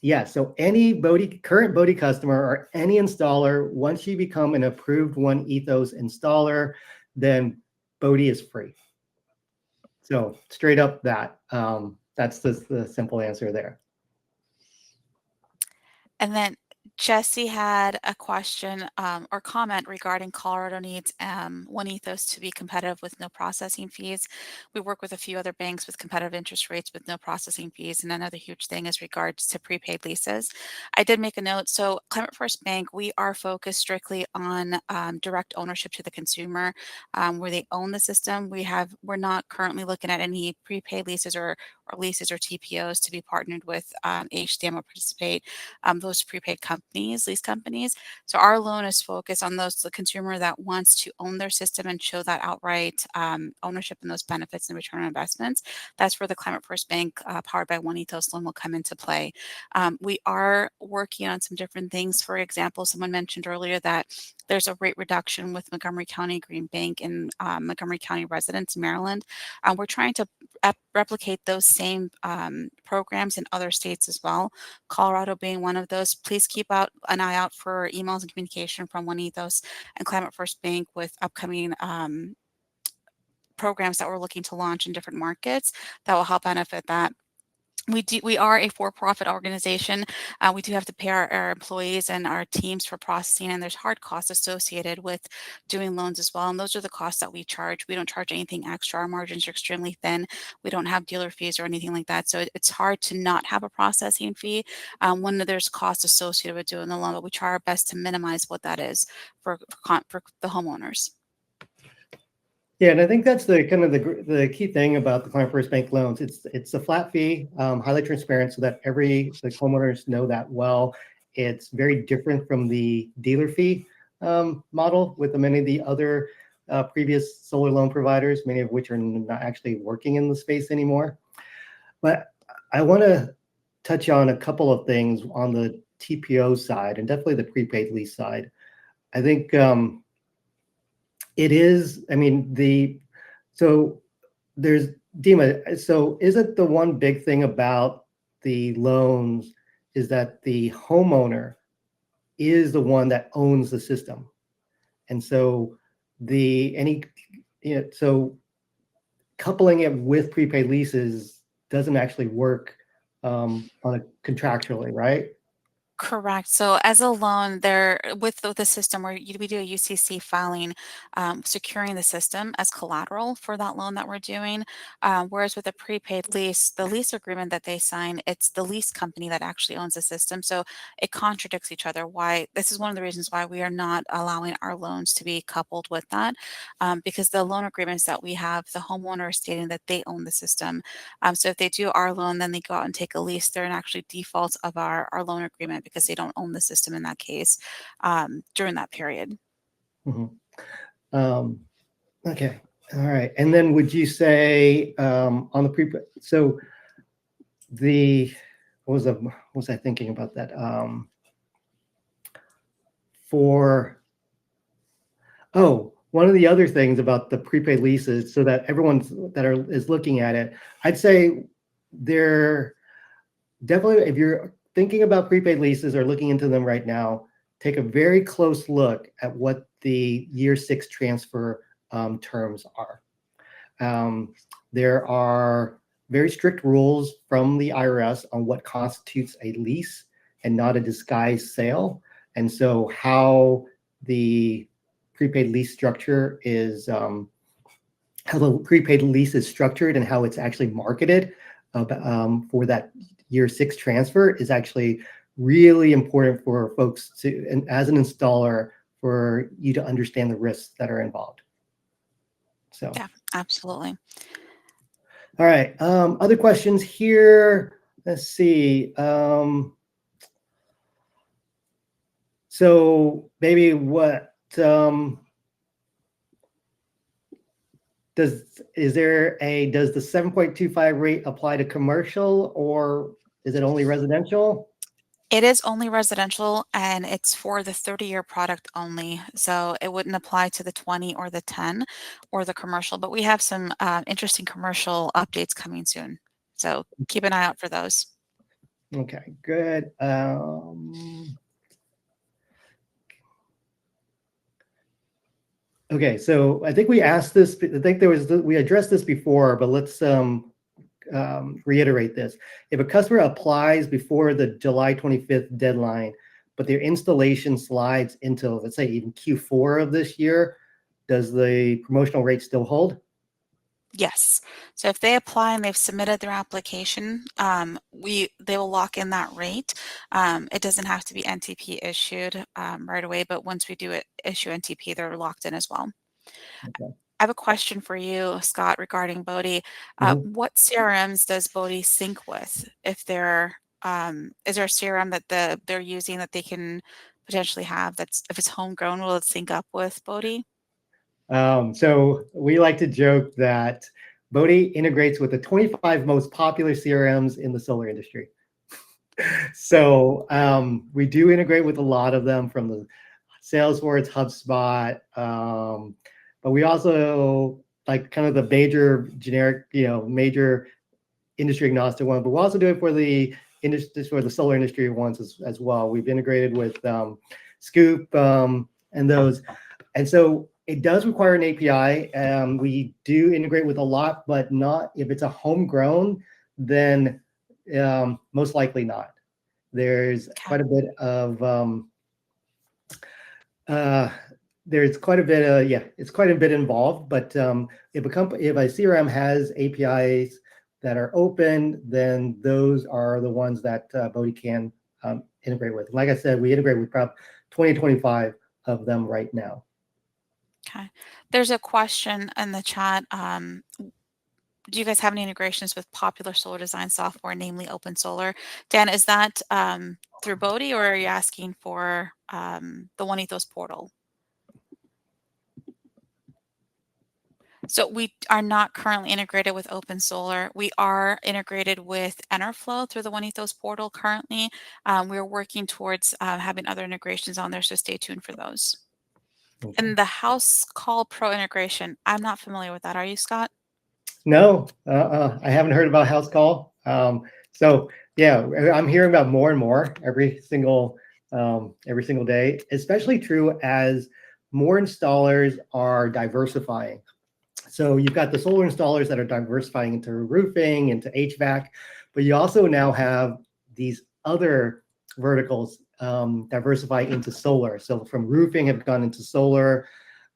yeah, so any current Bodhi customer or any installer, once you become an approved OneEthos installer, then Bodhi is free. So straight up that's the simple answer there. And then Jesse had a question or comment regarding Colorado needs OneEthos to be competitive with no processing fees. We work with a few other banks with competitive interest rates with no processing fees. And another huge thing is regards to prepaid leases. I did make a note. So Climate First Bank, we are focused strictly on direct ownership to the consumer where they own the system. We're not currently looking at any prepaid leases or leases or TPOs to be partnered with HDM or participate those prepaid companies, lease companies. So our loan is focused on the consumer that wants to own their system and show that outright ownership and those benefits and return on investments. That's where the Climate First Bank powered by OneEthos loan will come into play. We are working on some different things. For example, someone mentioned earlier that there's a rate reduction with Montgomery County Green Bank and Montgomery County residents in Maryland. We're trying to replicate those same programs in other states as well. Colorado being one of those. Please keep an eye out for emails and communication from OneEthos and Climate First Bank with upcoming programs that we're looking to launch in different markets that will help benefit that. We are a for-profit organization. We do have to pay our employees and our teams for processing, and there's hard costs associated with doing loans as well. And those are the costs that we charge. We don't charge anything extra. Our margins are extremely thin. We don't have dealer fees or anything like that. So it's hard to not have a processing fee when there's costs associated with doing the loan, but we try our best to minimize what that is for the homeowners. Yeah, and I think that's the key thing about the Climate First Bank loans. It's a flat fee, highly transparent, so that the homeowners know that well. It's very different from the dealer fee model with many of the other previous solar loan providers, many of which are not actually working in the space anymore. But I want to touch on a couple of things on the TPO side and definitely the prepaid lease side. I think it is, so there's Dema. So isn't the one big thing about the loans is that the homeowner is the one that owns the system. And so so coupling it with prepaid leases doesn't actually work on a contractually, right? Correct. So as a loan, there with the system where we do a UCC filing, securing the system as collateral for that loan that we're doing. Whereas with a prepaid lease, the lease agreement that they sign, it's the lease company that actually owns the system. So it contradicts each other. Why this is one of the reasons why we are not allowing our loans to be coupled with that, because the loan agreements that we have, the homeowner is stating that they own the system. So if they do our loan, then they go out and take a lease. They're in actually default of our loan agreement because they don't own the system in that case during that period. Mhm. Okay. All right. And then would you say on the prepaid, so what was I thinking about that? One of the other things about the prepaid leases, so that everyone is looking at it, I'd say they're definitely, if you're thinking about prepaid leases or looking into them right now, take a very close look at what the year 6 transfer terms are. There are very strict rules from the IRS on what constitutes a lease and not a disguised sale. And so how the prepaid lease structure is, how the prepaid lease is structured and how it's actually marketed for that year 6 transfer is actually really important for folks to, and as an installer, for you to understand the risks that are involved. So Yeah, absolutely. All right. Other questions here. Let's see. So maybe what does the 7.25 rate apply to commercial, or is it only residential? It is only residential and it's for the 30-year product only. So it wouldn't apply to the 20 or the 10 or the commercial, but we have some interesting commercial updates coming soon. So keep an eye out for those. Okay, good. Okay, so I think we asked this. I think we addressed this before, but let's reiterate this. If a customer applies before the July 25th deadline, but their installation slides into, let's say, even Q4 of this year, does the promotional rate still hold? Yes. So if they apply and they've submitted their application, they will lock in that rate. It doesn't have to be NTP issued right away, but once we do issue NTP, they're locked in as well. Okay. I have a question for you, Scott, regarding Bodhi. What CRMs does Bodhi sync with? If they're is there a CRM that they're using that they can potentially have that's, if it's homegrown, will it sync up with Bodhi? So we like to joke that Bodhi integrates with the 25 most popular CRMs in the solar industry. So we do integrate with a lot of them, from the Salesforce, HubSpot, but we also like kind of the major generic, major industry agnostic one, but we also do it for the industry, for the solar industry ones as well. We've integrated with Scoop and those, and so it does require an API. We do integrate with a lot, but not if it's a homegrown, then most likely not. There's quite a bit of it's quite a bit involved. But if a CRM has APIs that are open, then those are the ones that Bodhi can integrate with. Like I said, we integrate with probably 20-25 of them right now. Okay. There's a question in the chat. Do you guys have any integrations with popular solar design software, namely Open Solar? Dan, is that through Bodhi, or are you asking for the OneEthos portal? So we are not currently integrated with Open Solar. We are integrated with Enerflow through the OneEthos portal currently. We're working towards having other integrations on there, so stay tuned for those. Okay. And the House Call Pro integration, I'm not familiar with that. Are you, Scott? No, I haven't heard about House Call. So yeah, I'm hearing about more and more every single day, especially true as more installers are diversifying. So you've got the solar installers that are diversifying into roofing, into HVAC, but you also now have these other verticals diversify into solar. So from roofing have gone into solar,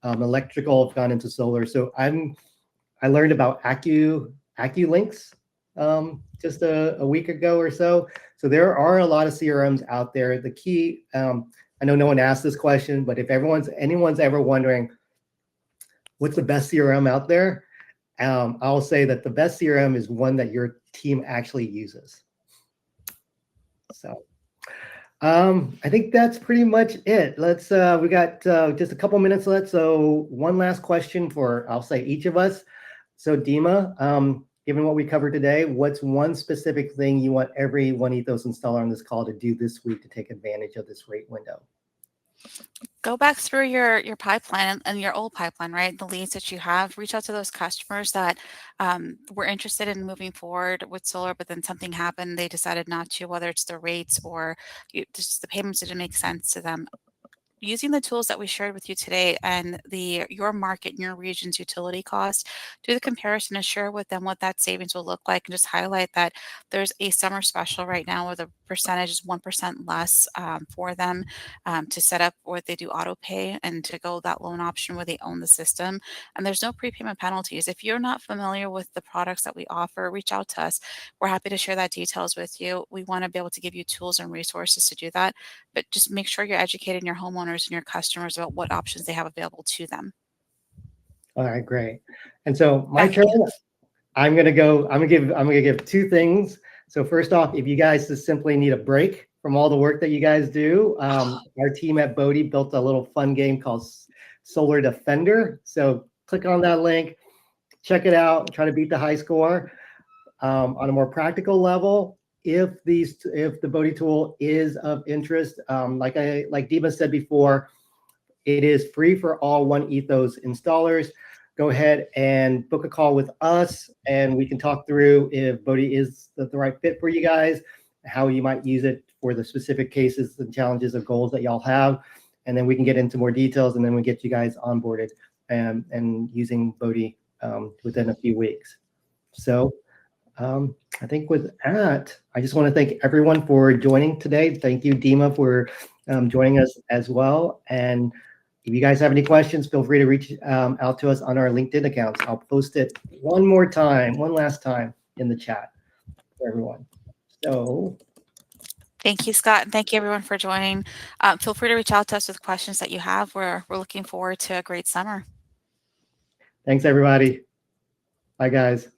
electrical have gone into solar. So I learned about AccuLinks just a week ago or so. So there are a lot of CRMs out there. The key, I know no one asked this question, but if anyone's ever wondering what's the best CRM out there, I'll say that the best CRM is one that your team actually uses. So I think that's pretty much it. Let's we got just a couple minutes left. So one last question for, I'll say, each of us. So Dema, given what we covered today, what's one specific thing you want every OneEthos installer on this call to do this week to take advantage of this rate window? Go back through your pipeline and your old pipeline, right? The leads that you have, reach out to those customers that were interested in moving forward with solar, but then something happened, they decided not to, whether it's the rates or just the payments didn't make sense to them. Using the tools that we shared with you today and your market and your region's utility cost, do the comparison and share with them what that savings will look like, and just highlight that there's a summer special right now where the percentage is 1% less for them to set up, or they do auto pay and to go that loan option where they own the system. And there's no prepayment penalties. If you're not familiar with the products that we offer, reach out to us. We're happy to share that details with you. We want to be able to give you tools and resources to do that, but just make sure you're educating your homeowners and your customers about what options they have available to them. All right, great. And so my turn. I'm gonna give two things. So first off, if you guys just simply need a break from all the work that you guys do, our team at Bodhi built a little fun game called Solar Defender. So click on that link, check it out, try to beat the high score. On a more practical level, if the Bodhi tool is of interest, like Dema said before, it is free for all OneEthos installers. Go ahead and book a call with us, and we can talk through if Bodhi is the right fit for you guys, how you might use it for the specific cases and challenges of goals that y'all have, and then we can get into more details, and then we get you guys onboarded and using Bodhi within a few weeks. So I think with that, I just want to thank everyone for joining today. Thank you, Dema, for joining us as well. And if you guys have any questions, feel free to reach out to us on our LinkedIn accounts. I'll post it one last time in the chat for everyone. So thank you, Scott, and thank you everyone for joining. Feel free to reach out to us with questions that you have. We're looking forward to a great summer. Thanks, everybody. Bye, guys.